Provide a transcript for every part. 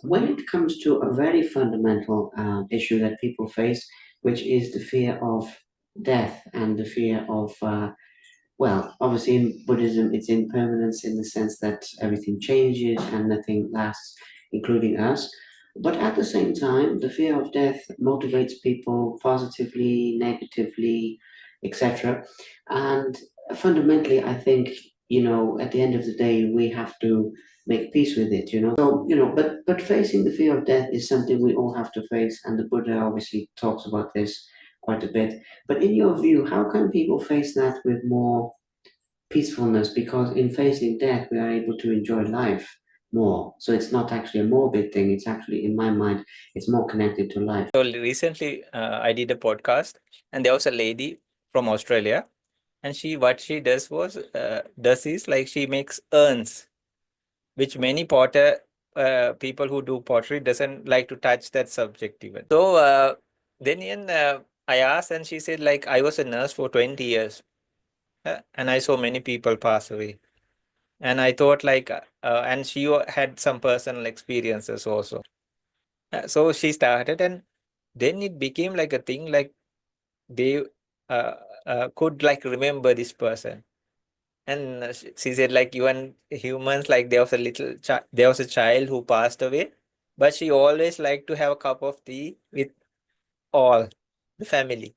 when it comes to a very fundamental issue that people face, which is the fear of death and the fear of, well, obviously in Buddhism, it's impermanence in the sense that everything changes and nothing lasts, including us. But at the same time, the fear of death motivates people positively, negatively, etc. And fundamentally, I think, at the end of the day, we have to make peace with it. So, but facing the fear of death is something we all have to face, and the Buddha obviously talks about this quite a bit. But in your view, how can people face that with more peacefulness? Because in facing death, we are able to enjoy life more. So it's not actually a morbid thing. It's actually, in my mind, it's more connected to life. So recently, I did a podcast, and there was a lady from Australia, and what she does is like she makes urns, which many potter people who do pottery doesn't like to touch that subject even. So I asked, and she said like I was a nurse for 20 years, and I saw many people pass away, and I thought like, and she had some personal experiences also. So she started, and then it became like a thing like they uh, could like remember this person. And she said like even humans, like there was there was a child who passed away, but she always liked to have a cup of tea with all the family.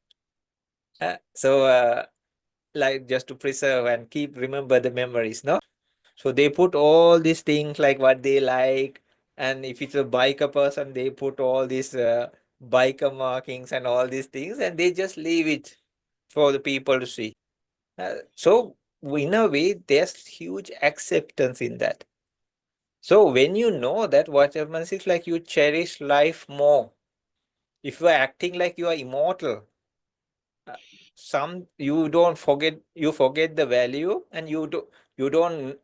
So like just to preserve and keep remember the memories, no? So they put all these things like what they like, and if it's a biker person, they put all these biker markings and all these things, and they just leave it for the people to see. So in a way, there's huge acceptance in that. So when you know that, what happens is like you cherish life more. If you are acting like you are immortal, uh, you forget the value, and you don't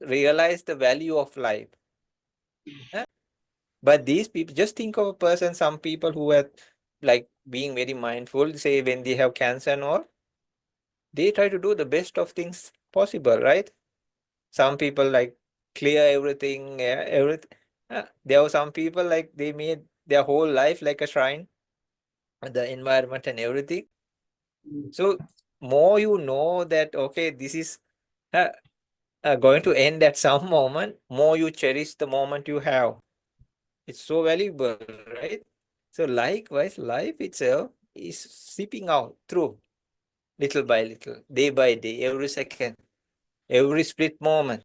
realize the value of life. But these people, just think of a person, some people who are like being very mindful, say when they have cancer and all, they try to do the best of things possible, right? Some people like clear everything, everything. There are some people like they made their whole life like a shrine, the environment and everything. So more you know that okay, this is uh, going to end at some moment, more you cherish the moment you have. It's so valuable, right? So likewise, life itself is seeping out through little by little, day by day, every second, every split moment.